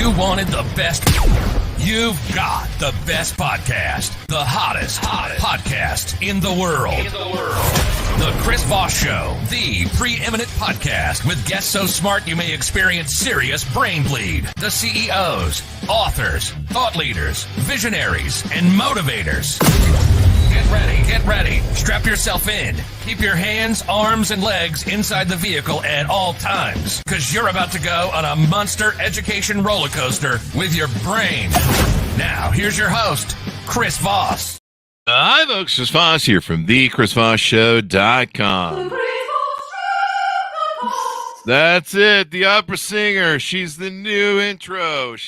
You wanted the best. You've got the best podcast. The hottest podcast in the world. The Chris Voss Show, the preeminent podcast with guests so smart you may experience serious brain bleed. The CEOs, authors, thought leaders, visionaries, and motivators. Get ready. Strap yourself in. Keep your hands, arms, and legs inside the vehicle at all times, because you're about to go on a monster education roller coaster with your brain. Now, here's your host, Chris Voss. Hi, folks. Chris Voss here from thechrisvossshow.com. That's it. The opera singer. She's the new intro. We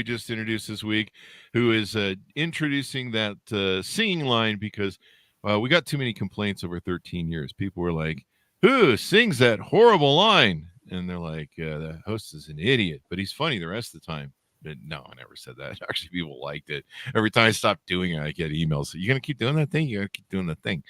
just introduced this week, who is introducing that singing line because we got too many complaints over 13 years. People were like, who sings that horrible line? And they're like, the host is an idiot, but he's funny the rest of the time. But no, I never said that. Actually, people liked it. Every time I stop doing it, I get emails. You going to keep doing that thing? You got to keep doing that thing.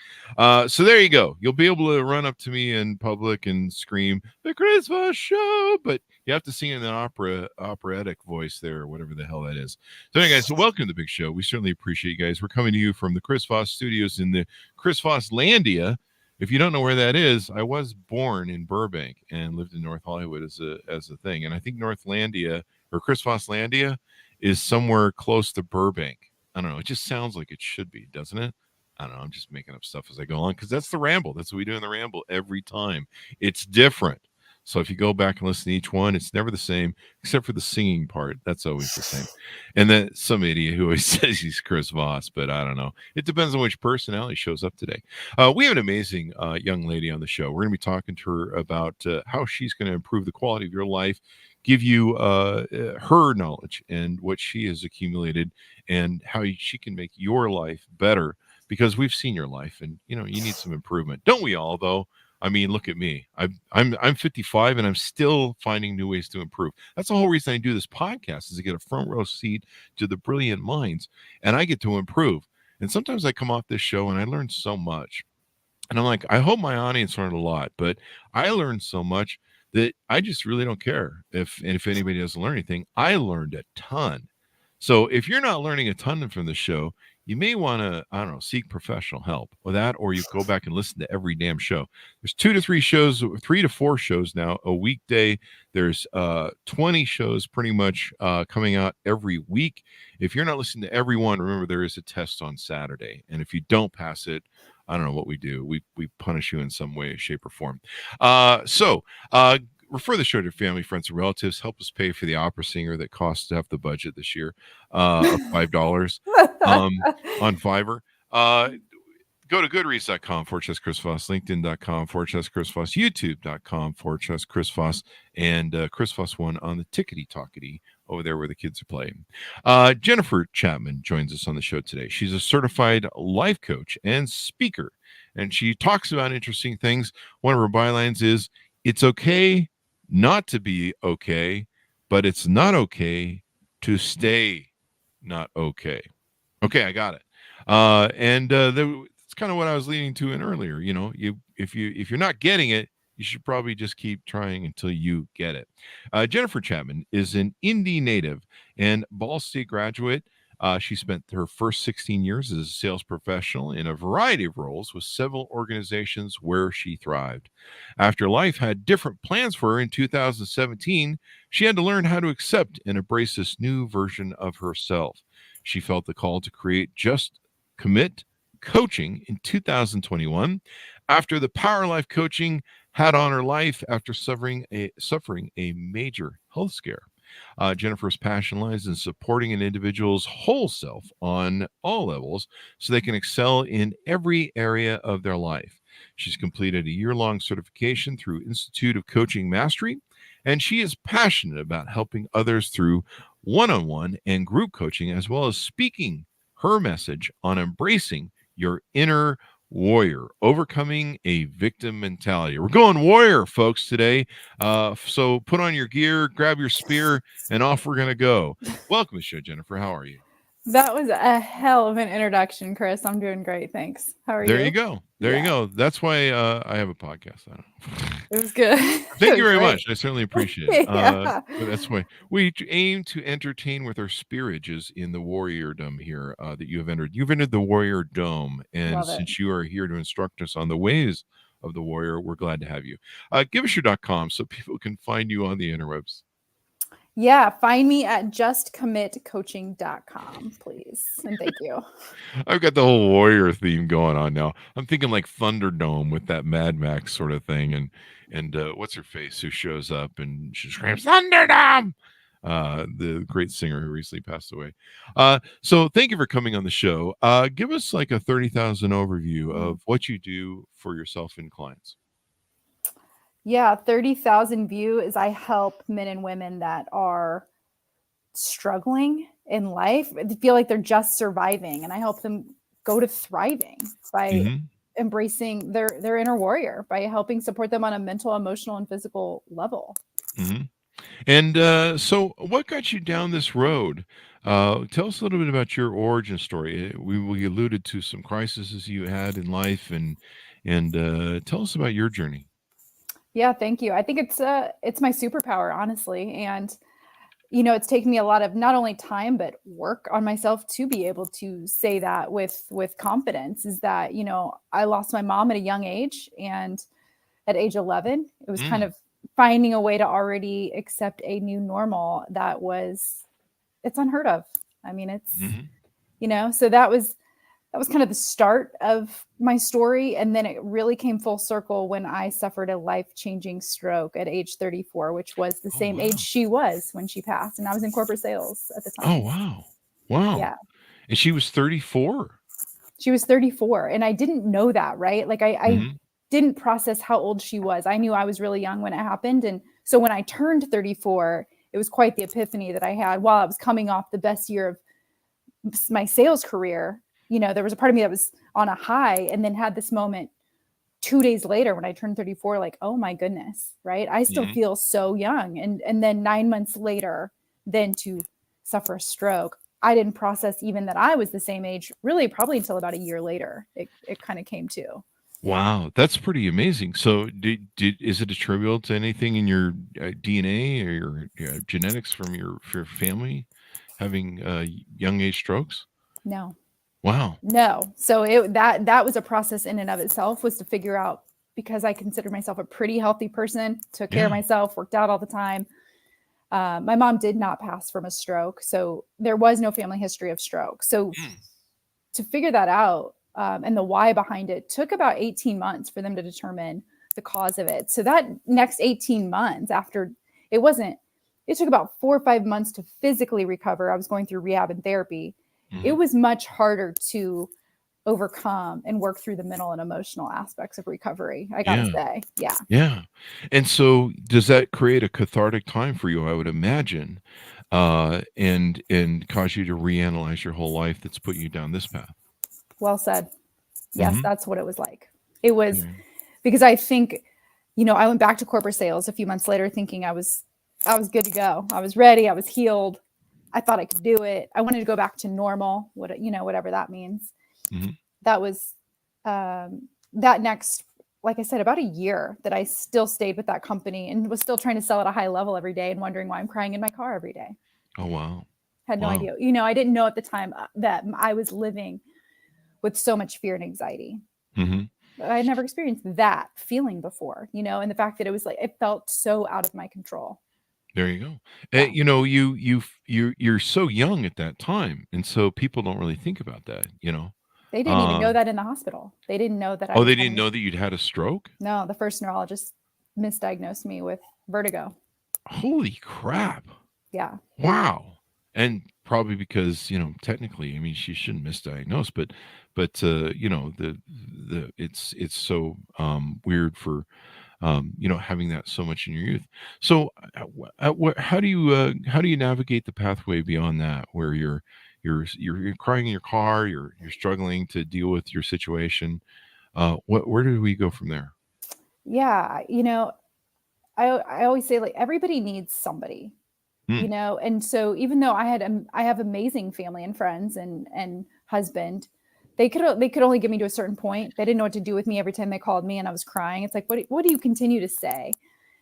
So there you go. You'll be able to run up to me in public and scream, the Chris Voss Show. But you have to sing in an operatic voice there, or whatever the hell that is. So anyway, guys, so welcome to the big show. We certainly appreciate you guys. We're coming to you from the Chris Voss Studios in the Chris Voss Landia. If you don't know where that is, I was born in Burbank and lived in North Hollywood as a thing. And I think Northlandia or Chris Voss Landia is somewhere close to Burbank. I don't know. It just sounds like it should be, doesn't it? I don't know. I'm just making up stuff as I go along because that's the ramble. That's what we do in the ramble every time. It's different. So if you go back and listen to each one, it's never the same, except for the singing part. That's always the same. And then some idiot who always says he's Chris Voss, but I don't know. It depends on which personality shows up today. We have an amazing young lady on the show. We're going to be talking to her about how she's going to improve the quality of your life, give you her knowledge and what she has accumulated and how she can make your life better, because we've seen your life and, you need some improvement. Don't we all, though? I mean, look at me. I'm 55 and I'm still finding new ways to improve. That's the whole reason I do this podcast, is to get a front row seat to the brilliant minds, and I get to improve. And sometimes I come off this show and I learn so much. And I'm like, I hope my audience learned a lot, but I learned so much that I just really don't care if anybody doesn't learn anything. I learned a ton. So if you're not learning a ton from the show, you may want to, seek professional help with that, or you go back and listen to every damn show. There's 3 to 4 shows now a weekday. There's 20 shows pretty much coming out every week. If you're not listening to every one, remember there is a test on Saturday. And if you don't pass it, I don't know what we do. We punish you in some way, shape, or form. Refer the show to your family, friends, and relatives. Help us pay for the opera singer that costs half the budget this year of $5 on Fiverr. Go to goodreads.com/Chris Voss, LinkedIn.com/Chris Voss, YouTube.com/Chris Voss, and Chris Voss 1 on the tickety-tockety over there where the kids are playing. Jennifer Chapman joins us on the show today. She's a certified life coach and speaker, and she talks about interesting things. One of her bylines is, it's okay not to be okay, but it's not okay to stay not okay. Okay, I got it. That's kind of what I was leading to in earlier. If you're not getting it, you should probably just keep trying until you get it. Jennifer Chapman is an Indy native and Ball State graduate. She spent her first 16 years as a sales professional in a variety of roles with several organizations where she thrived. After life had different plans for her in 2017, she had to learn how to accept and embrace this new version of herself. She felt the call to create Just Commit Coaching in 2021 after the Power Life coaching had on her life after suffering a major health scare. Jennifer's passion lies in supporting an individual's whole self on all levels so they can excel in every area of their life. She's completed a year-long certification through Institute of Coaching Mastery, and she is passionate about helping others through one-on-one and group coaching, as well as speaking her message on embracing your inner warrior, overcoming a victim mentality. We're going warrior, folks, today. So put on your gear, grab your spear, and off we're going to go. Welcome to the show, Jennifer. How are you? That was a hell of an introduction, Chris. I'm doing great. Thanks. How are you? There you go. There you Yeah, go. That's why I have a podcast. I don't know. it was good. Thank It you was very great. much. I certainly appreciate it. Yeah. But that's why we aim to entertain with our spirages in the Warrior Dome here that you have entered. You've entered the Warrior Dome, and Love it. since you are here to instruct us on the ways of the warrior, we're glad to have you. Give us your .com so people can find you on the interwebs. Yeah, find me at justcommitcoaching.com, please. And thank you. I've got the whole warrior theme going on now. I'm thinking like Thunderdome with that Mad Max sort of thing, and what's her face who shows up and she screams Thunderdome. The great singer who recently passed away. So thank you for coming on the show. Give us like a 30,000 overview of what you do for yourself and clients. Yeah, 30,000 view is I help men and women that are struggling in life. They feel like they're just surviving, and I help them go to thriving by Mm-hmm. embracing their inner warrior, by helping support them on a mental, emotional, and physical level. Mm-hmm. And so, what got you down this road? Tell us a little bit about your origin story. We alluded to some crises you had in life, and tell us about your journey. Yeah, thank you. I think it's my superpower, honestly, and it's taken me a lot of not only time but work on myself to be able to say that with confidence. Is that I lost my mom at a young age, and at age 11, it was kind Mm, of finding a way to already accept a new normal it's unheard of. I mean, it's hmm so that was kind of the start of my story. And then it really came full circle when I suffered a life-changing stroke at age 34, which was the Oh same age wow! she was when she passed. And I was in corporate sales at the Oh time. wow! Wow! Yeah. And she was 34. She was 34. And I didn't know that, right? Like I Mm-hmm. didn't process how old she was. I knew I was really young when it happened. And so when I turned 34, it was quite the epiphany that I had while I was coming off the best year of my sales career. There was a part of me that was on a high and then had this moment 2 days later when I turned 34, like, oh my goodness, right? I still Mm-hmm. feel so young. And then 9 months later, then to suffer a stroke, I didn't process even that I was the same age, really, probably until about a year later. It kind of came to. Yeah. Wow, that's pretty amazing. So, is it attributable to anything in your DNA or your genetics from your family having young age strokes? No, Wow. no. So that was a process in and of itself, was to figure out, because I considered myself a pretty healthy person, took care of Yeah. myself, worked out all the time. My mom did not pass from a stroke, so there was no family history of stroke. So Mm, to figure that out, and the why behind it, took about 18 months for them to determine the cause of it. So that next 18 months after, it wasn't, it took about 4 or 5 months to physically recover. I was going through rehab and therapy. It mhm. was much harder to overcome and work through the mental and emotional aspects of recovery, I gotta Yeah. say. Yeah. Yeah. And so does that create a cathartic time for you, I would imagine, and cause you to reanalyze your whole life that's put you down this path? Well said. Yes, Mhm. that's what it was like. It was Yeah. because I think, I went back to corporate sales a few months later thinking I was good to go. I was ready. I was healed. I thought I could do it. I wanted to go back to normal, whatever that means. Mhm. That was that next, like I said, about a year that I still stayed with that company and was still trying to sell at a high level every day and wondering why I'm crying in my car every day. Oh, wow. Had no Wow. idea. I didn't know at the time that I was living with so much fear and anxiety. Mhm. I had never experienced that feeling before, and the fact that it was like, it felt so out of my control. There you go. Yeah. You're so young at that time, and so people don't really think about that, you know? They didn't even Uh, know that in the hospital. They didn't know that I oh, was they having didn't this. know that you'd had a stroke? No, the first neurologist misdiagnosed me with vertigo. Holy crap. Yeah. Wow. And probably because, technically, I mean, she shouldn't misdiagnose, but it's so weird for having that so much in your youth. So how do you navigate the pathway beyond that where you're crying in your car, you're struggling to deal with your situation. Where do we go from there? Yeah. I always say, like, everybody needs somebody, Hmm. and so even though I have amazing family and friends and husband, they could only get me to a certain point. They didn't know what to do with me every time they called me and I was crying. It's like, what do you continue to say?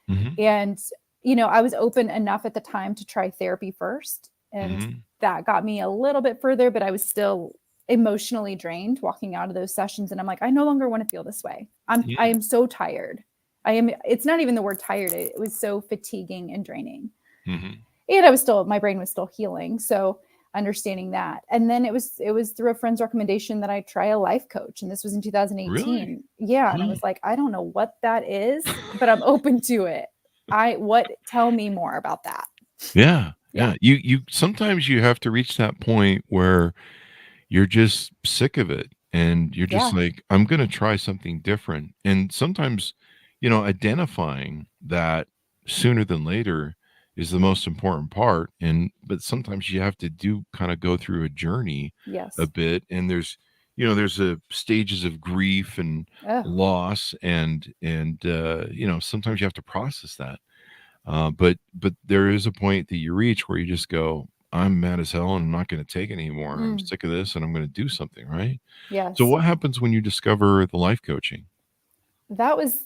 Mm-hmm. And, I was open enough at the time to try therapy first. And Mm-hmm. that got me a little bit further, but I was still emotionally drained walking out of those sessions. And I'm like, I no longer want to feel this way. I am so tired. It's not even the word tired. It was so fatiguing and draining. Mm-hmm. And my brain was still healing. So understanding that. And then it was through a friend's recommendation that I try a life coach. And this was in 2018. Really? Yeah. And I was like, I don't know what that is, but I'm open to it. Tell me more about that. Yeah. Yeah. You sometimes you have to reach that point where you're just sick of it and you're just Yeah. like, I'm going to try something different. And sometimes, identifying that sooner than later is the most important part. But sometimes you have to kind of go through a journey Yes. a bit. And there's a stages of grief and Oh, loss and sometimes you have to process that. But there is a point that you reach where you just go, I'm mad as hell and I'm not going to take it anymore. I'm sick of this and I'm going to do something, right? So yes. what happens when you discover the life coaching? That was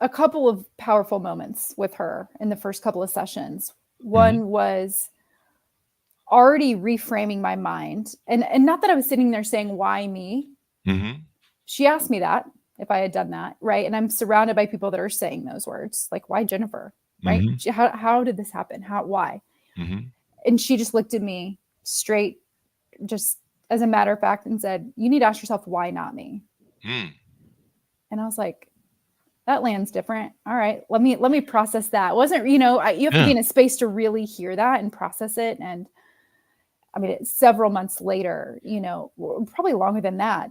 a couple of powerful moments with her in the first couple of sessions. Mm-hmm. One was already reframing my mind. And not that I was sitting there saying, why me? Mm-hmm. She asked me that if I had done that. Right. And I'm surrounded by people that are saying those words, like, why Jennifer? Right. Mm-hmm. How did this happen? Why? Mm-hmm. And she just looked at me straight, just as a matter of fact, and said, you need to ask yourself, why not me? Mm. And I was like, that lands different. All right, let me process that. It wasn't, you have to be in a space to really hear that and process it. And I mean, several months later, probably longer than that,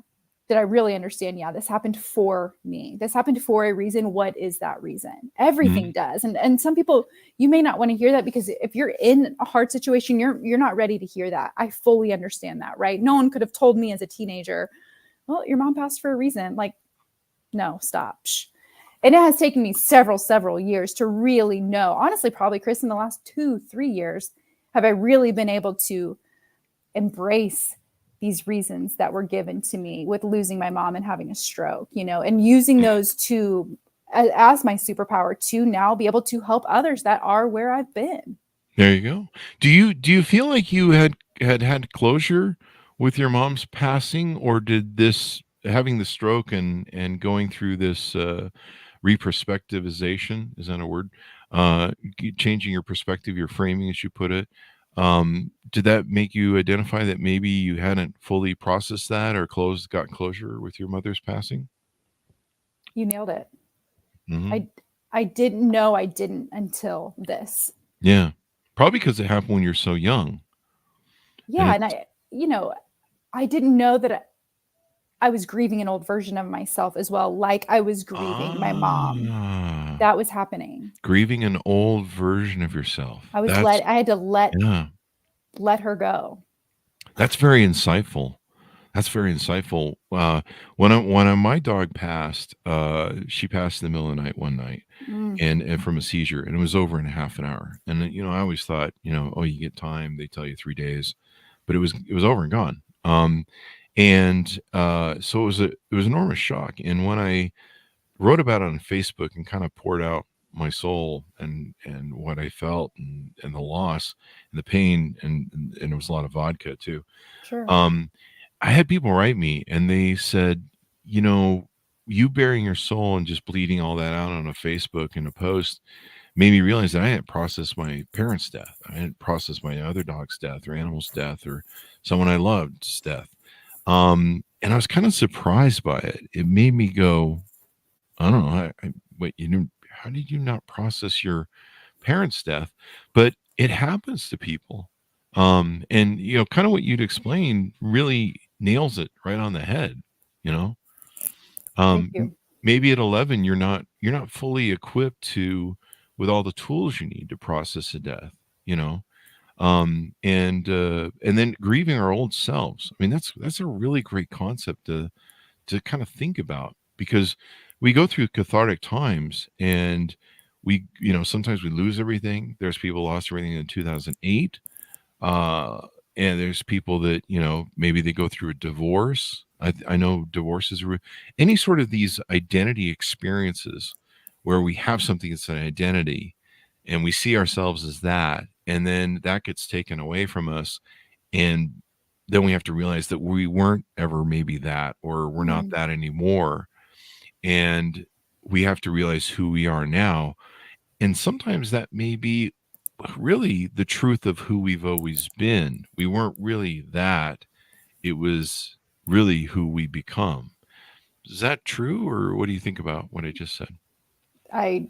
did I really understand, yeah, this happened for me. This happened for a reason. What is that reason? Everything does. And some people, you may not want to hear that because if you're in a hard situation, you're not ready to hear that. I fully understand that, right? No one could have told me as a teenager, well, your mom passed for a reason. Like, no, stop. Shh. And it has taken me several years to really know, honestly, probably Chris, in the last 2-3 years, have I really been able to embrace these reasons that were given to me with losing my mom and having a stroke, and using those as my superpower to now be able to help others that are where I've been. There you go. Do you feel like you had closure with your mom's passing, or did this having the stroke and going through this reperspectivization, is that a word? Changing your perspective, your framing, as you put it. Did that make you identify that maybe you hadn't fully processed that or got closure with your mother's passing? You nailed it. Mm-hmm. I didn't know I didn't until this. Yeah. Probably because it happened when you're so young. Yeah. And I didn't know that I was grieving an old version of myself as well. Like I was grieving my mom. That was happening. Grieving an old version of yourself. I had to let her go. That's very insightful. When my dog passed, she passed in the middle of the night one night, and from a seizure, and it was over in half an hour. And I always thought, oh, you get time. They tell you 3 days, but it was over and gone. So it was an enormous shock. And when I wrote about it on Facebook and kind of poured out my soul and what I felt and the loss and the pain and it was a lot of vodka too. Sure. I had people write me and they said, you bearing your soul and just bleeding all that out on a Facebook and a post made me realize that I hadn't processed my parents' death. I hadn't processed my other dog's death or animal's death or someone I loved's death. And I was kind of surprised by it. It made me go, I don't know. Wait, how did you not process your parents' death? But it happens to people. And kind of what you'd explained really nails it right on the head. Thank you. Maybe at 11, you're not fully equipped with all the tools you need to process a death. And then grieving our old selves. I mean, that's a really great concept to kind of think about, because we go through cathartic times and sometimes we lose everything. There's people lost everything in 2008. and there's people that, maybe they go through a divorce. I know divorces, any sort of these identity experiences where we have something that's an identity and we see ourselves as that, and then that gets taken away from us. And then we have to realize that we weren't ever maybe that, or we're not Mhm. that anymore. And we have to realize who we are now. And sometimes that may be really the truth of who we've always been. We weren't really that. It was really who we become. Is that true, or what do you think about what I just said? I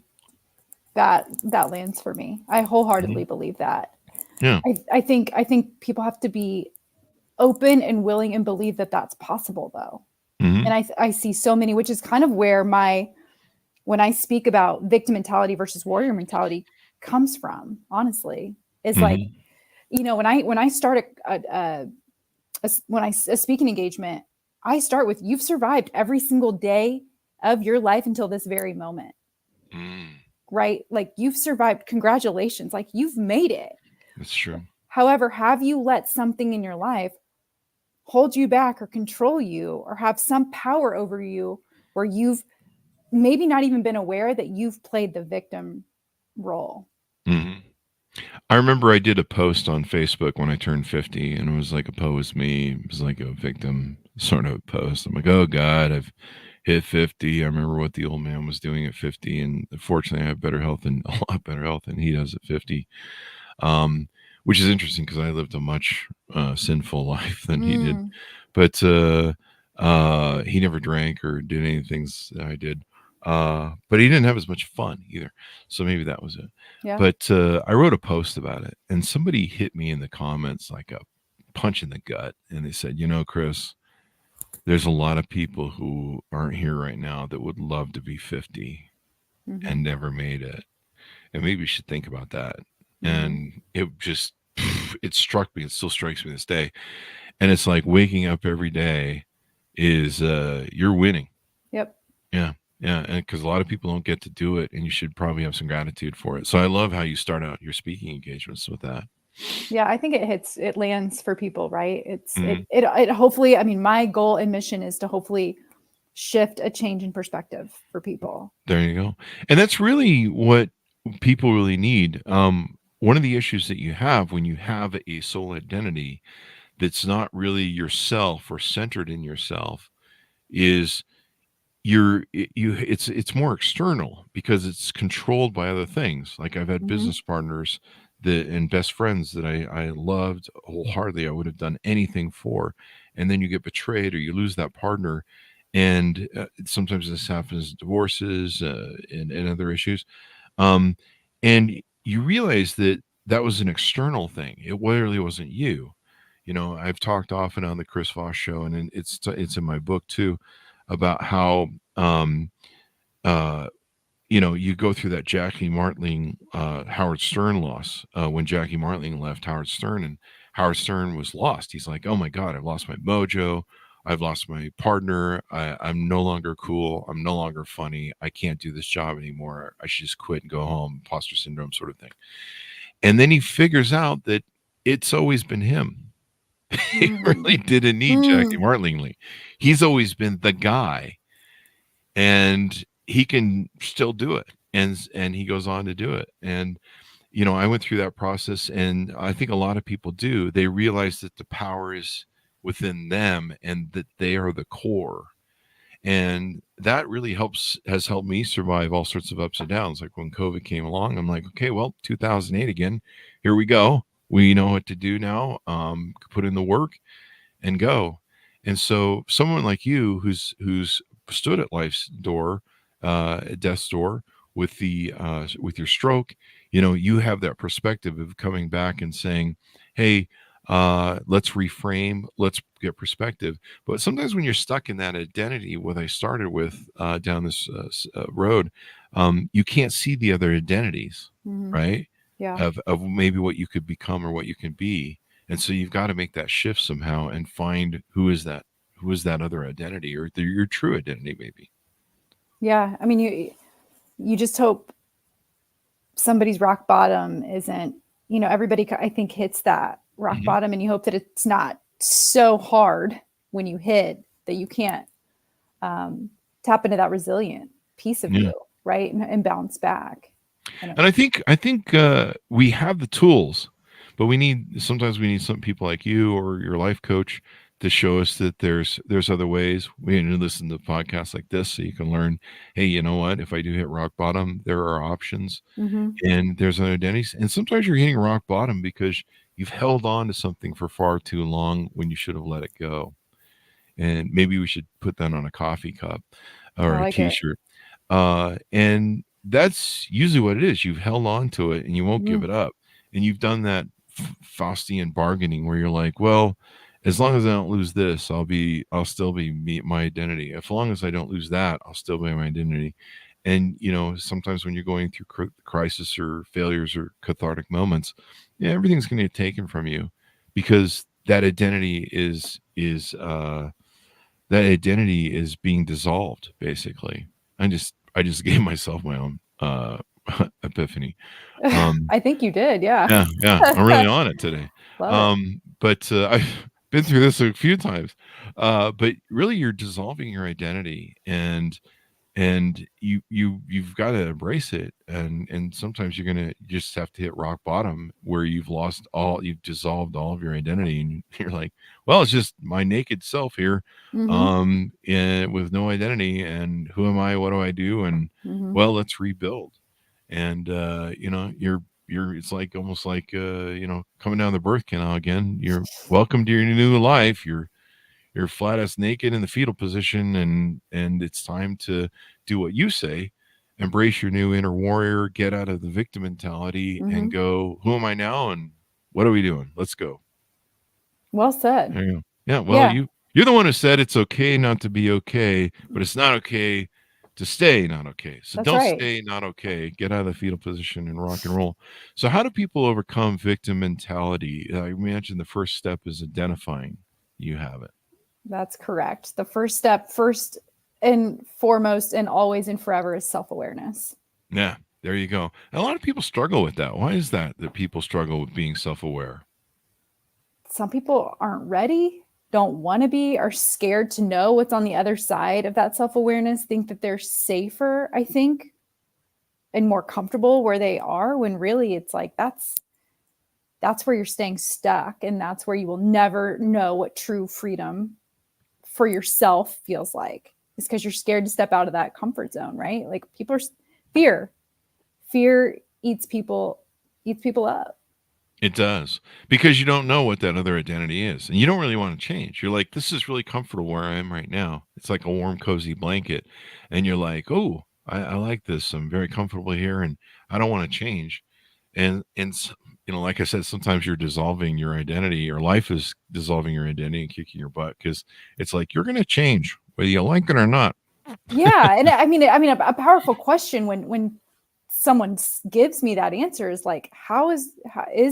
that lands for me. I wholeheartedly Mhm. believe that. Yeah. I think people have to be open and willing and believe that that's possible though. And Hmm. I see so many, which is kind of where when I speak about victim mentality versus warrior mentality comes from, honestly, is like, Hmm. when I start a speaking engagement, I start with, you've survived every single day of your life until this very moment, Mm, right? Like, you've survived. Congratulations. Like, you've made it. that's true. However, have you let something in your life hold you back or control you or have some power over you where you've maybe not even been aware that you've played the victim role? Hmm. I remember I did a post on Facebook when I turned 50, and it was like a post me. It was like a victim sort of post. I'm like, oh God, I've hit 50. I remember what the old man was doing at 50, and fortunately, I have better health and a lot better health than he does at 50. Um, which is interesting because I lived a much sinful life than he did. Mm, But he never drank or did any things that I did. But he didn't have as much fun either. So maybe that was it. yeah. But I wrote a post about it, and somebody hit me in the comments like a punch in the gut. And they said, Chris, there's a lot of people who aren't here right now that would love to be 50 Hmm. and never made it. And maybe you should think about that. Hmm. And it just, it struck me. It still strikes me this day. And it's like waking up every day is you're winning. Yep. Yeah. Yeah. And because a lot of people don't get to do it, and you should probably have some gratitude for it. So I love how you start out your speaking engagements with that. Yeah, I think it lands for people, right? Mhm. It hopefully, I mean, my goal and mission is to hopefully shift a change in perspective for people. There you go. And that's really what people really need. One of the issues that you have when you have a soul identity that's not really yourself or centered in yourself is it's more external because it's controlled by other things. Like I've had Hmm. business partners that and best friends that I loved wholeheartedly. I would have done anything for, and then you get betrayed or you lose that partner. And sometimes this happens, divorces and other issues. um, and you realize that that was an external thing. It really wasn't you. I've talked often on the Chris Voss show, and it's in my book too, about how um, uh, you go through that Jackie Martling, Howard Stern loss when Jackie Martling left Howard Stern, and Howard Stern was lost. He's like, "Oh my God, I've lost my mojo. I've lost my partner. I'm no longer cool. I'm no longer funny. I can't do this job anymore. I should just quit and go home." Imposter syndrome sort of thing. And then he figures out that it's always been him. He Mm. really didn't need Jackie Mm. Martling. He's always been the guy, and he can still do it. And he goes on to do it. And I went through that process, and I think a lot of people do. They realize that the power is within them and that they are the core. And that really has helped me survive all sorts of ups and downs. Like when COVID came along, I'm like, okay, well, 2008 again, here we go. We know what to do now. Put in the work and go. And so someone like you who's stood at life's door, at death's door with your stroke, you have that perspective of coming back and saying, hey, let's reframe, let's get perspective. But sometimes when you're stuck in that identity, what I started with down this road, you can't see the other identities, Mhm. right? Yeah. Of maybe what you could become or what you can be. And so you've got to make that shift somehow and find who is that other identity, or your true identity maybe. Yeah. I mean, you just hope somebody's rock bottom isn't, everybody I think hits that rock bottom, and you hope that it's not so hard when you hit that you can't tap into that resilient piece of you, right, and bounce back. And I think we have the tools, but sometimes we need some people like you or your life coach to show us that there's other ways. We need to listen to podcasts like this so you can learn, hey, you know what? If I do hit rock bottom, there are options, and there's other identities. And sometimes you're hitting rock bottom because you've held on to something for far too long when you should have let it go. And maybe we should put that on a coffee cup or a T-shirt. And that's usually what it is. You've held on to it and you won't give it up. And you've done that Faustian bargaining where you're like, well, as long as I don't lose this, I'll still be my identity. As long as I don't lose that, I'll still be my identity. And, sometimes when you're going through crisis or failures or cathartic moments, everything's going to get taken from you because that identity is being dissolved, basically. I just gave myself my own epiphany. I think you did. Yeah. I'm really on it today. Love it. But I've been through this a few times. But really, you're dissolving your identity, and you've got to embrace it. And sometimes you're gonna just have to hit rock bottom where you've dissolved all of your identity, and you're like, well, it's just my naked self here, with no identity. And who am I? What do I do? And well, let's rebuild. And it's like almost like coming down the birth canal again. You're welcome to your new life. You're flat ass naked in the fetal position, and it's time to do what you say. Embrace your new inner warrior, get out of the victim mentality, and go, who am I now, and what are we doing? Let's go. Well said. There you go. Yeah, well, you're the one who said it's okay not to be okay, but it's not okay to stay not okay. So That's don't right. stay not okay. Get out of the fetal position and rock and roll. So how do people overcome victim mentality? I imagine the first step is identifying you have it. That's correct. The first step, first and foremost and always and forever, is self-awareness. Yeah, there you go. And a lot of people struggle with that. Why is that people struggle with being self-aware? Some people aren't ready, don't want to be, are scared to know what's on the other side of that self-awareness, think that they're safer, I think, and more comfortable where they are, when really it's like that's where you're staying stuck, and that's where you will never know what true freedom for yourself feels like. It's because you're scared to step out of that comfort zone, right? Like people are fear eats people up. It does, because you don't know what that other identity is, and you don't really want to change. You're like, this is really comfortable where I am right now. It's like a warm, cozy blanket, and you're like, oh, I like this. I'm very comfortable here, and I don't want to change. And like I said, sometimes you're dissolving your identity. Your life is dissolving your identity and kicking your butt, because it's like you're going to change whether you like it or not. Yeah, and I mean, a powerful question when someone gives me that answer is like, how is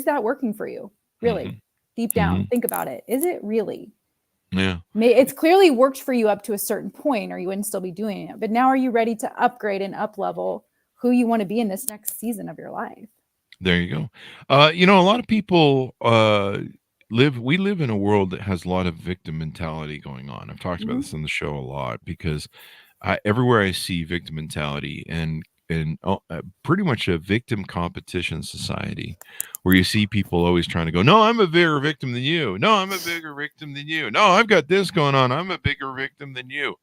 that working for you? Really, deep down, think about it. Is it really? Yeah. It's clearly worked for you up to a certain point, or you wouldn't still be doing it. But now, are you ready to upgrade and up level who you want to be in this next season of your life? There you go. A lot of people we live in a world that has a lot of victim mentality going on. I've talked about this on the show a lot, because everywhere I see victim mentality and pretty much a victim competition society, where you see people always trying to go, no, I'm a bigger victim than you. No, I'm a bigger victim than you. No, I've got this going on. I'm a bigger victim than you.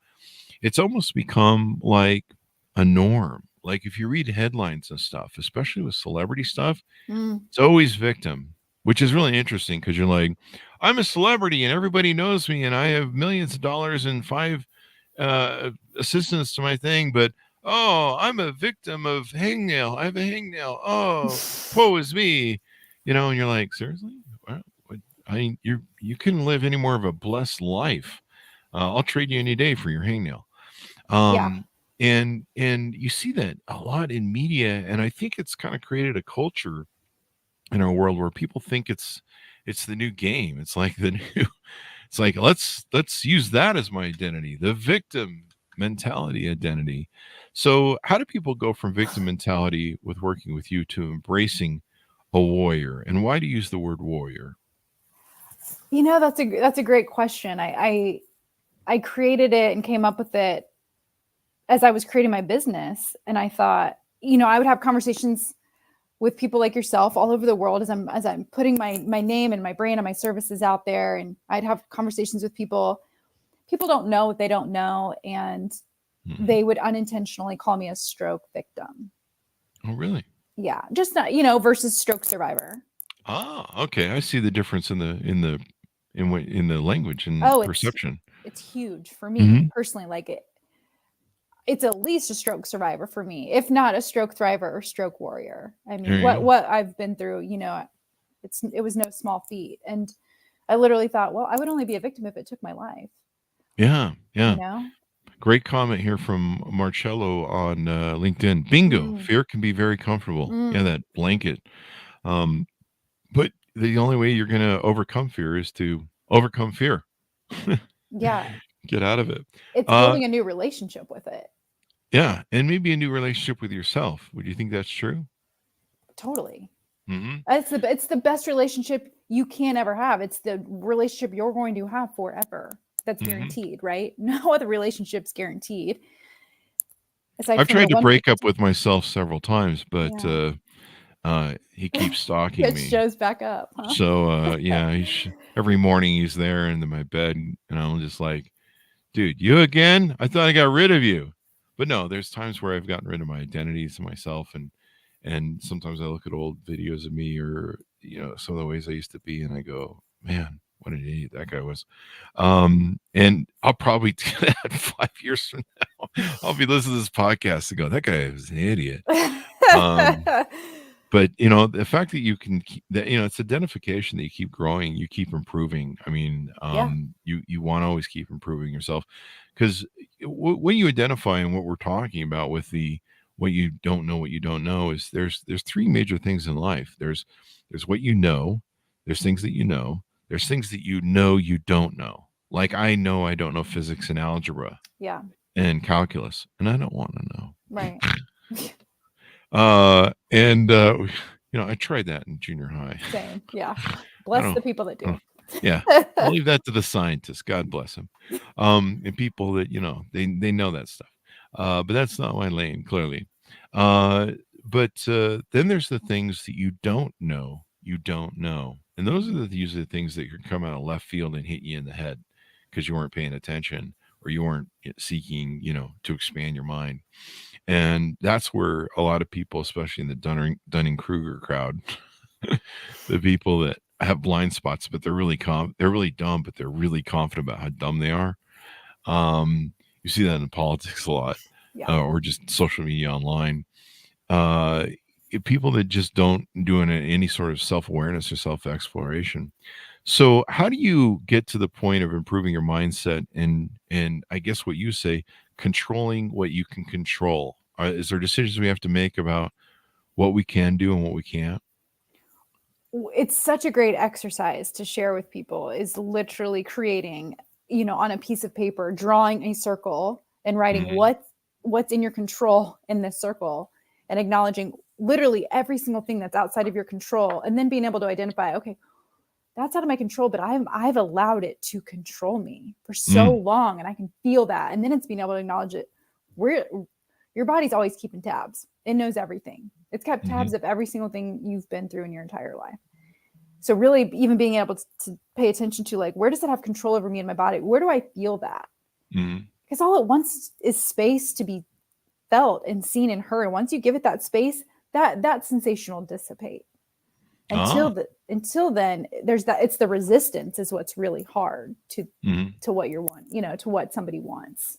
It's almost become like a norm. Like if you read headlines and stuff, especially with celebrity stuff, it's always victim, which is really interesting, because you're like, I'm a celebrity and everybody knows me and I have millions of dollars and 5 assistants to my thing, but I'm a victim of hangnail. I have a hangnail. Oh, woe is me. And you're like, seriously? You couldn't live any more of a blessed life. I'll trade you any day for your hangnail. And you see that a lot in media, and I think it's kind of created a culture in our world where people think it's the new game. It's like let's use that as my identity, the victim mentality identity. So how do people go from victim mentality with working with you to embracing a warrior? And why do you use the word warrior? That's a great question. I created it and came up with it as I was creating my business. And I thought, I would have conversations with people like yourself all over the world as I'm putting my name and my brand and my services out there. And I'd have conversations with people. People don't know what they don't know. And they would unintentionally call me a stroke victim. Oh, really? Yeah. Just not, versus stroke survivor. Ah, okay. I see the difference in the language and perception. It's huge for me personally. Like it's at least a stroke survivor for me, if not a stroke thriver or stroke warrior. I mean, what I've been through, it was no small feat. And I literally thought, well, I would only be a victim if it took my life. Yeah. Great comment here from Marcello on LinkedIn. Bingo. Fear can be very comfortable. Yeah, that blanket. But the only way you're going to overcome fear is to overcome fear. Yeah. Get out of it. It's building a new relationship with it. Yeah. And maybe a new relationship with yourself. Would you think that's true? Totally. It's the best relationship you can ever have. It's the relationship you're going to have forever. That's guaranteed, right? No other relationship's guaranteed. I've tried to break up with myself several times, but he keeps stalking me. It shows back up. Huh? So every morning he's there in my bed, and I'm just like, dude, you again? I thought I got rid of you. But no, there's times where I've gotten rid of my identities and myself, and sometimes I look at old videos of me or some of the ways I used to be, and I go, man, what an idiot that guy was. And I'll probably do that 5 years from now. I'll be listening to this podcast and go, that guy was an idiot. But the fact that you can keep that, it's identification that you keep growing, you keep improving. I mean, you want to always keep improving yourself, because when you identify, and what we're talking about with what you don't know is there's three major things in life. There's what you know, there's things that you know, there's things that you don't know. Like I don't know physics and algebra. Yeah. And calculus, and I don't want to know. Right. I tried that in junior high. Same. Yeah. Bless the people that do. Yeah. I'll leave that to the scientists. God bless them. And people that, they know that stuff. But that's not my lane, clearly. But then there's the things that you don't know. And those are usually the things that can come out of left field and hit you in the head because you weren't paying attention or you weren't seeking, to expand your mind. And that's where a lot of people, especially in the Dunning-Kruger crowd, the people that have blind spots, but they're really dumb, but they're really confident about how dumb they are. You see that in politics a lot, or just social media online. People that just don't do any sort of self-awareness or self-exploration. So how do you get to the point of improving your mindset and I guess what you say, controlling what you can control? Is there decisions we have to make about what we can do and what we can't? It's such a great exercise to share with people, is literally creating, on a piece of paper, drawing a circle and writing what's in your control in this circle, and acknowledging literally every single thing that's outside of your control, and then being able to identify, okay, that's out of my control, but I've allowed it to control me for so long, and I can feel that. And then it's being able to acknowledge it. Your body's always keeping tabs. It knows everything. It's kept tabs of every single thing you've been through in your entire life. So really even being able to pay attention to, like, where does it have control over me and my body? Where do I feel that? Because all it wants is space to be felt and seen and heard. And once you give it that space, that sensation will dissipate. Until then, there's that. It's the resistance is what's really hard to what you want, to what somebody wants.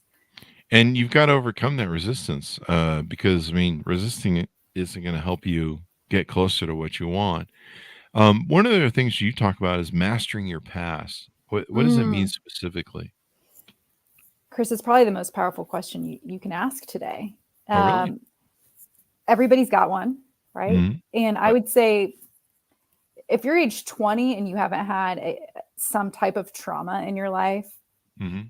And you've got to overcome that resistance because, resisting it isn't going to help you get closer to what you want. One of the things you talk about is mastering your past. What does it mean specifically? Chris, it's probably the most powerful question you can ask today. Really? Everybody's got one, right? And I would say if you're age 20 and you haven't had some type of trauma in your life,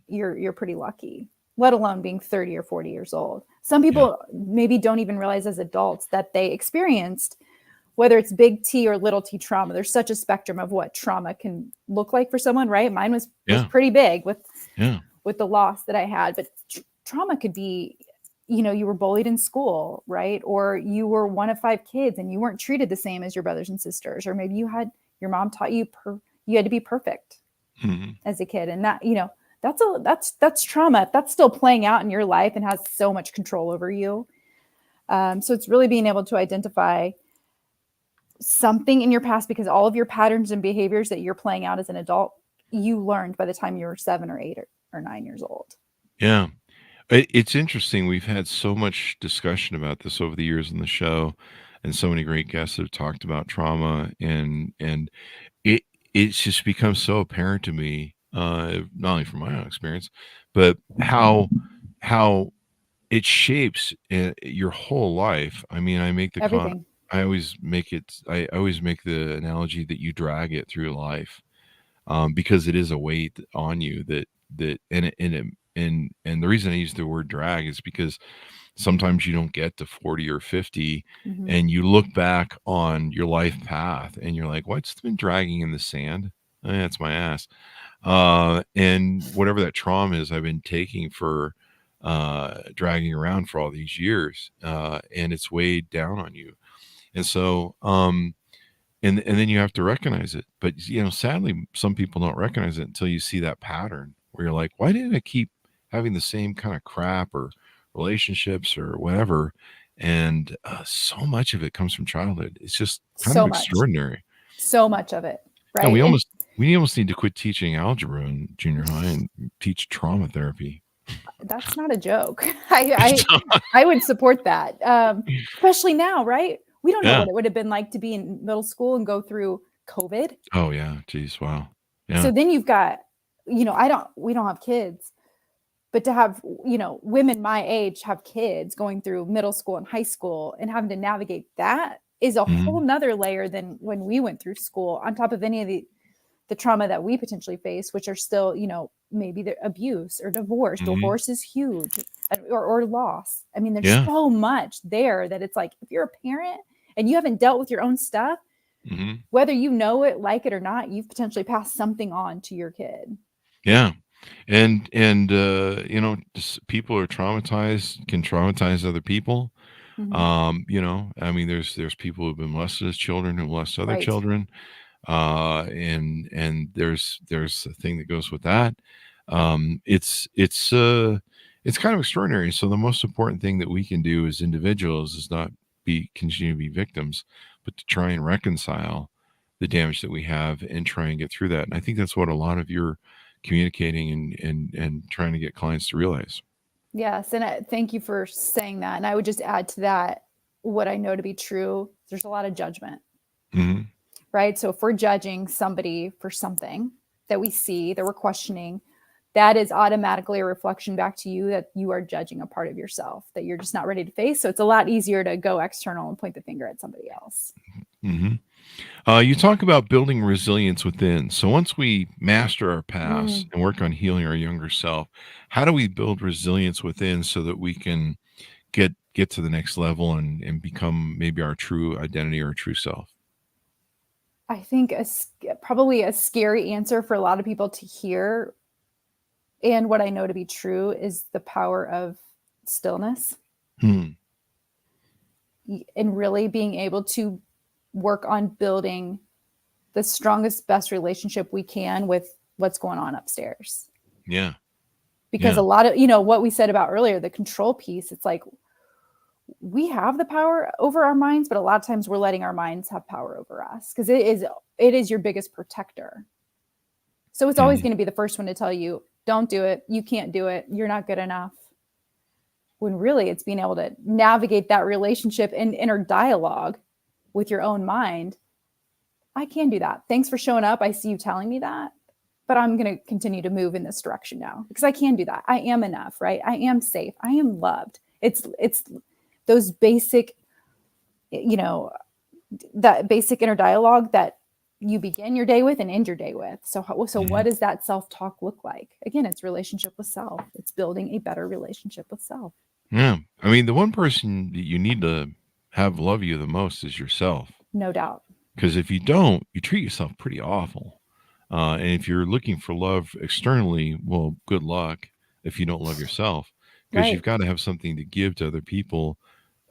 you're pretty lucky, let alone being 30 or 40 years old. Some people maybe don't even realize as adults that they experienced whether it's big T or little T trauma, there's such a spectrum of what trauma can look like for someone, right? Mine was pretty big with the loss that I had, but trauma could be, you were bullied in school, right? Or you were one of 5 kids and you weren't treated the same as your brothers and sisters, or maybe your mom taught you you had to be perfect as a kid. And that, that's trauma. That's still playing out in your life and has so much control over you. So it's really being able to identify something in your past, because all of your patterns and behaviors that you're playing out as an adult, you learned by the time you were 7 or 8 or 9 years old. Yeah. It's interesting. We've had so much discussion about this over the years on the show, and so many great guests have talked about trauma, and it's just become so apparent to me, not only from my own experience, but how it shapes your whole life. I mean, Everything. I always make the analogy that you drag it through life, because it is a weight on you and the reason I use the word drag is because sometimes you don't get to 40 or 50 and you look back on your life path and you're like, what's been dragging in the sand? That's my ass. And whatever that trauma is I've been taking for dragging around for all these years, and it's weighed down on you. And so and then you have to recognize it. But sadly, some people don't recognize it until you see that pattern where you're like, why did I keep having the same kind of crap or relationships or whatever? And so much of it comes from childhood. It's just kind of extraordinary. So much of it, right? Yeah, we almost need to quit teaching algebra in junior high and teach trauma therapy. That's not a joke. I would support that, especially now, right? We don't know what it would have been like to be in middle school and go through COVID. Oh yeah, geez, wow. Yeah. So then you've got, we don't have kids, but to have, women my age have kids going through middle school and high school and having to navigate that is a whole nother layer than when we went through school, on top of any of the trauma that we potentially face, which are still, maybe the abuse or divorce. Divorce is huge, or loss. I mean, there's so much there that it's like, if you're a parent and you haven't dealt with your own stuff, whether you know it, like it or not, you've potentially passed something on to your kid. Yeah. And people are traumatized, can traumatize other people. I mean, there's people who've been molested as children who molest other children. And there's a thing that goes with that. It's kind of extraordinary. So the most important thing that we can do as individuals is not continue to be victims, but to try and reconcile the damage that we have and try and get through that. And I think that's what a lot of your communicating and trying to get clients to realize. Yes. And thank you for saying that. And I would just add to that what I know to be true. There's a lot of judgment, right? So if we're judging somebody for something that we see, that we're questioning, that is automatically a reflection back to you that you are judging a part of yourself that you're just not ready to face. So it's a lot easier to go external and point the finger at somebody else. You talk about building resilience within. So once we master our past and work on healing our younger self, how do we build resilience within so that we can get to the next level and become maybe our true identity or true self? I think probably a scary answer for a lot of people to hear, and what I know to be true, is the power of stillness. And really being able to work on building the strongest, best relationship we can with what's going on upstairs. Yeah. Because a lot of, what we said about earlier, the control piece, it's like we have the power over our minds, but a lot of times we're letting our minds have power over us, because it is your biggest protector. So it's always going to be the first one to tell you, don't do it. You can't do it. You're not good enough. When really it's being able to navigate that relationship and inner dialogue with your own mind. I can do that. Thanks for showing up. I see you telling me that, but I'm going to continue to move in this direction now because I can do that. I am enough, right? I am safe. I am loved. It's those basic, that basic inner dialogue that you begin your day with and end your day with. So what does that self-talk look like? Again, it's relationship with self. It's building a better relationship with self. Yeah. I mean, the one person that you need to have love you the most is yourself. No doubt. Because if you don't, you treat yourself pretty awful. And if you're looking for love externally, well, good luck if you don't love yourself, because you've Right. got to have something to give to other people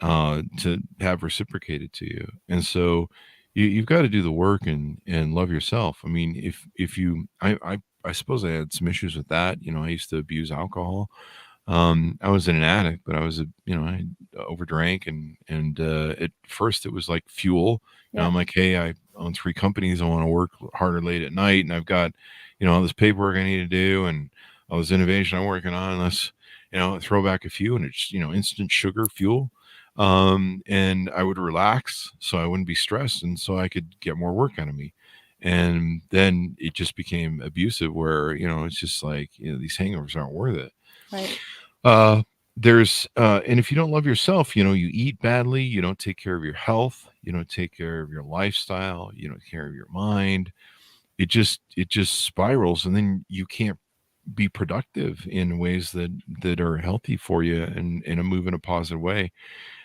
to have reciprocated to you. And so you've got to do the work and love yourself. I mean, if you, I suppose I had some issues with that. You know, I used to abuse alcohol. I was an addict, but I overdrank and at first it was like fuel. You know, Yeah. I'm like, hey, I own 3 companies. I want to work harder late at night, and I've got, all this paperwork I need to do, and all this innovation I'm working on. Let's, throw back a few, and it's instant sugar fuel. And I would relax so I wouldn't be stressed, and so I could get more work out of me. And then it just became abusive, where it's just like these hangovers aren't worth it. Right. uh and if you don't love yourself, you eat badly, you don't take care of your health, you don't take care of your lifestyle, you don't take care of your mind. It just spirals, and then you can't be productive in ways that are healthy for you and move in a positive way.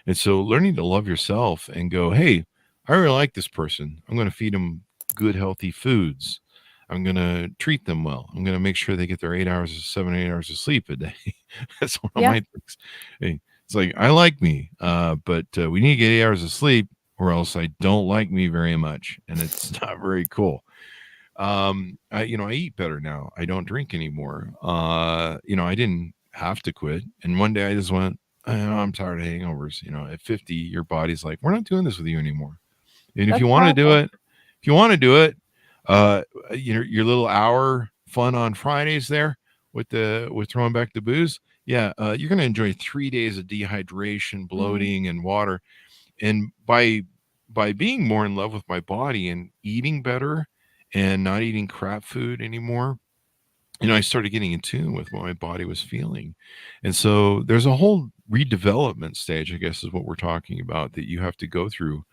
And so learning to love yourself and go, hey, I really like this person. I'm going to feed them good, healthy foods. I'm going to treat them well. I'm going to make sure they get their 8 hours, 7, 8 hours of sleep a day. That's one of Yeah. my things. Hey, it's like, I like me, but we need to get 8 hours of sleep, or else I don't like me very much. And it's not very cool. I eat better now. I don't drink anymore. I didn't have to quit. And one day I just went, I'm tired of hangovers. At 50, your body's like, we're not doing this with you anymore. And if That's you want to do powerful. it, if you want to do it, your little hour fun on Fridays there with throwing back the booze. Yeah. You're going to enjoy 3 days of dehydration, bloating, and water. And by being more in love with my body and eating better and not eating crap food anymore, I started getting in tune with what my body was feeling. And so there's a whole redevelopment stage, I guess, is what we're talking about, that you have to go through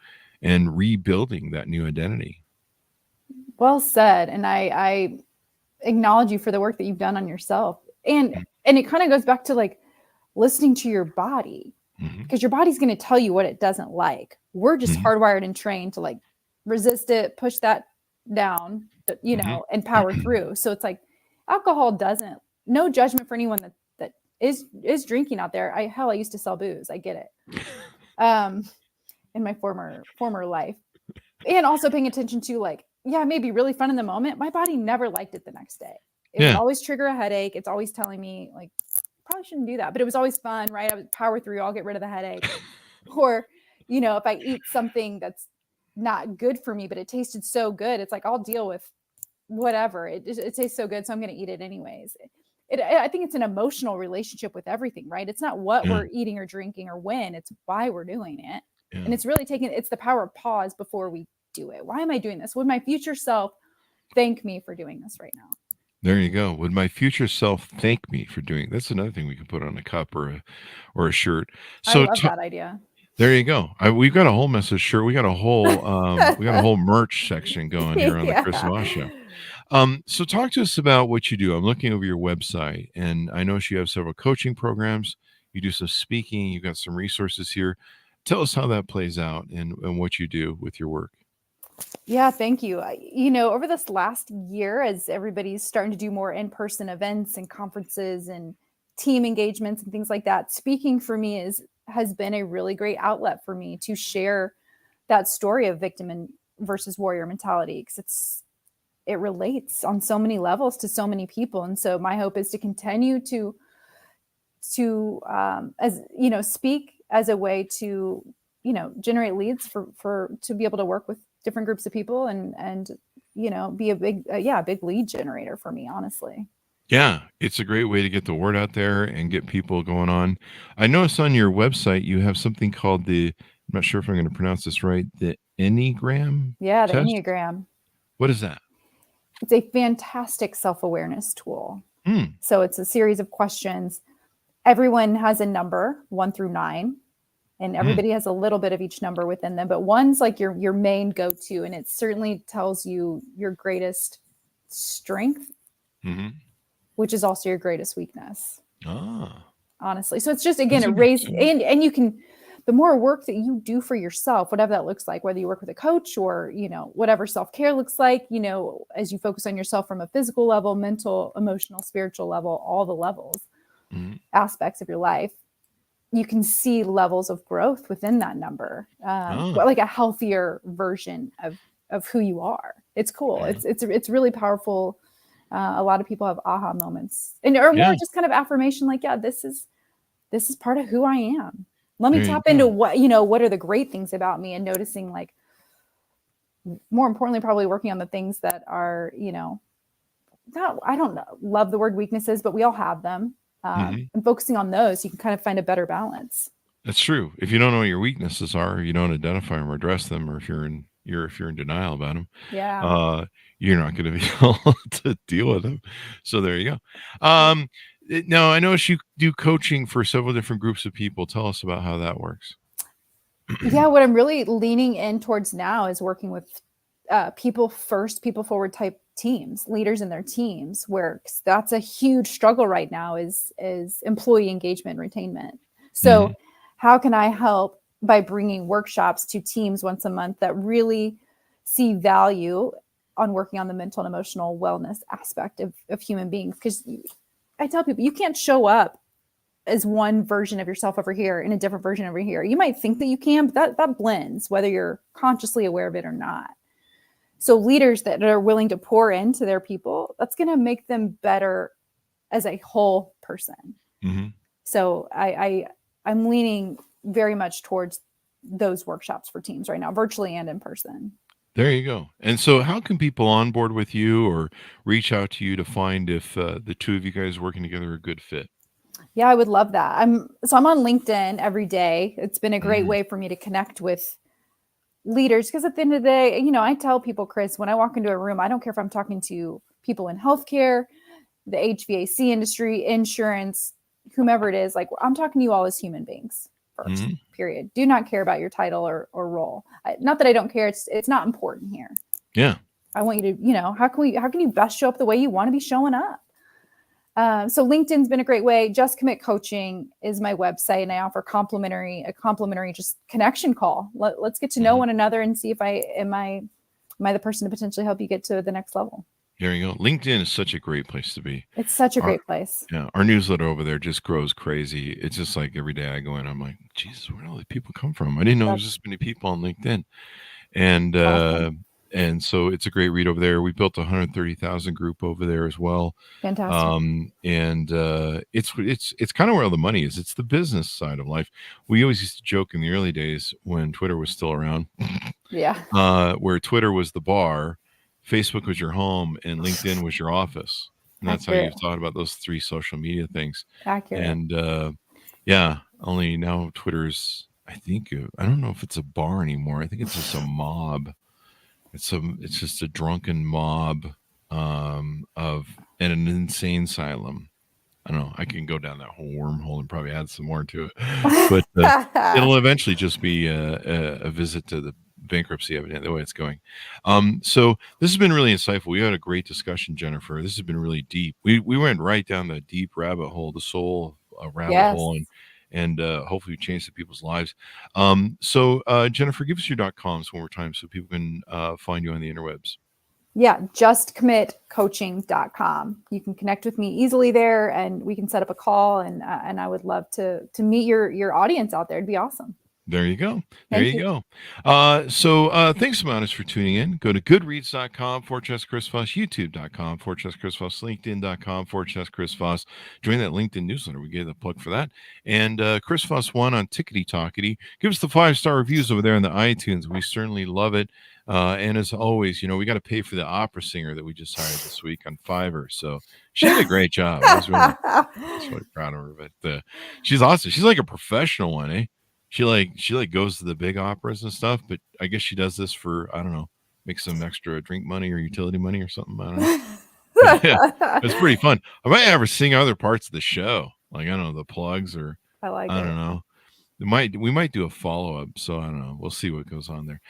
and rebuilding that new identity. Well said. And I acknowledge you for the work that you've done on yourself. And it kind of goes back to like listening to your body, Mm-hmm. because your body's going to tell you what it doesn't like. We're just Mm-hmm. hardwired and trained to like resist it, push that down, Mm-hmm. and power through. So it's like alcohol doesn't, no judgment for anyone that is drinking out there. I used to sell booze. I get it. In my former life. And also paying attention to like, yeah, it may be really fun in the moment. My body never liked it the next day. It would Yeah. always trigger a headache. It's always telling me like, probably shouldn't do that, but it was always fun, right? I would power through. I'll get rid of the headache. Or, if I eat something that's not good for me, but it tasted so good, it's like, I'll deal with whatever. It tastes so good, so I'm going to eat it anyways. I think it's an emotional relationship with everything, right? It's not what Yeah. we're eating or drinking or when, it's why we're doing it. Yeah. And it's really it's the power of pause before we do it. Why am I doing this? Would my future self thank me for doing this right now? There you go. Would my future self thank me for doing? That's another thing we can put on a cup or a shirt. I So love that idea. there you go. We've got a whole message shirt. We got a whole merch section going here on the Chris Voss Show. So talk to us about what you do. I'm looking over your website, and I know you have several coaching programs. You do some speaking. You've got some resources here. Tell us how that plays out and what you do with your work. Yeah, thank you. Over this last year, as everybody's starting to do more in-person events and conferences and team engagements and things like that, speaking for me has been a really great outlet for me to share that story of victim versus warrior mentality, because it relates on so many levels to so many people. And so my hope is to continue to speak as a way to generate leads for to be able to work with different groups of people and be a big lead generator for me, honestly. Yeah, it's a great way to get the word out there and get people going on. I noticed on your website you have something called I'm not sure if I'm going to pronounce this right, the Enneagram Yeah, the test. Enneagram. What is that? It's a fantastic self-awareness tool. Mm. So it's a series of questions. Everyone has a number 1 through 9, and everybody has a little bit of each number within them, but one's like your main go-to, and it certainly tells you your greatest strength, which is also your greatest weakness. Ah. Honestly. So it's just, again, a raise, and you can, the more work that you do for yourself, whatever that looks like, whether you work with a coach or, whatever self-care looks like, as you focus on yourself from a physical level, mental, emotional, spiritual level, all the levels, aspects of your life, you can see levels of growth within that number, like a healthier version of who you are. It's cool. It's really powerful. A lot of people have aha moments or more just kind of affirmation, like, yeah, this is part of who I am. Let me tap into what are the great things about me, and noticing, like, more importantly, probably working on the things that are, I don't know, love the word weaknesses, but we all have them. And focusing on those, you can kind of find a better balance. That's true. If you don't know what your weaknesses are, you don't identify them or address them, or if you're in denial about them, you're not going to be able to deal with them. So there you go. Now, I know you do coaching for several different groups of people. Tell us about how that works. Yeah, what I'm really leaning in towards now is working with people forward type teams, leaders in their teams, where that's a huge struggle right now is employee engagement and retainment. So how can I help by bringing workshops to teams once a month that really see value on working on the mental and emotional wellness aspect of human beings? Because I tell people, you can't show up as one version of yourself over here and a different version over here. You might think that you can, but that blends, whether you're consciously aware of it or not. So leaders that are willing to pour into their people, that's going to make them better as a whole person. So I'm leaning very much towards those workshops for teams right now, virtually and in person. There you go. And so how can people onboard with you or reach out to you to find if the two of you guys working together are a good fit? Yeah, I would love that. I'm on LinkedIn every day. It's been a great way for me to connect with leaders, because at the end of the day, I tell people, Chris, when I walk into a room, I don't care if I'm talking to people in healthcare, the HVAC industry, insurance, whomever it is, like, I'm talking to you all as human beings first, period. Do not care about your title or role. Not that I don't care. It's not important here. Yeah. I want you to, how can you best show up the way you want to be showing up? So LinkedIn's been a great way. Just Commit Coaching is my website, and I offer a complimentary just connection call. Let's get to know one another and see if am I the person to potentially help you get to the next level. There you go. LinkedIn is such a great place to be. It's such a great place. Yeah. Our newsletter over there just grows crazy. It's just like every day I go in, I'm like, Jesus, where do all these people come from? I didn't know there's this many people on LinkedIn. And, awesome. And so it's a great read over there. We built a 130,000 group over there as well. Fantastic. It's kind of where all the money is. It's the business side of life. We always used to joke in the early days when Twitter was still around. Where Twitter was the bar, Facebook was your home, and LinkedIn was your office. And that's how you've thought about those three social media things. Accurate. And only now Twitter's, I don't know if it's a bar anymore. I think it's just a mob. It's just a drunken mob of an insane asylum. I don't know. I can go down that whole wormhole and probably add some more to it, but it'll eventually just be a visit to the bankruptcy, evidently, the way it's going. So this has been really insightful. We had a great discussion, Jennifer. This has been really deep. We went right down the deep rabbit hole, the soul rabbit hole, and hopefully change the people's lives. So Jennifer, give us your .coms one more time so people can find you on the interwebs. Yeah, justcommitcoaching.com. You can connect with me easily there, and we can set up a call, and I would love to meet your audience out there. It'd be awesome. There you go. There you go. So thanks, Monis, for tuning in. Go to goodreads.com/Chris Voss, youtube.com/Chris Voss, linkedin.com/Chris Voss. Join that LinkedIn newsletter. We gave the plug for that. And Chris Voss 1 on Tickety Talkety. Give us the 5-star reviews over there on the iTunes. We certainly love it. And as always, we got to pay for the opera singer that we just hired this week on Fiverr. So she did a great job. I was really proud of her. But she's awesome. She's like a professional one, eh? She goes to the big operas and stuff, but I guess she does this for, I don't know, make some extra drink money or utility money or something. I don't know. Yeah, it's pretty fun. I might ever sing other parts of the show. Like, I don't know, the plugs or I don't know. We might do a follow-up. So I don't know. We'll see what goes on there.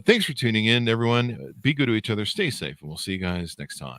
Thanks for tuning in, everyone. Be good to each other. Stay safe. And we'll see you guys next time.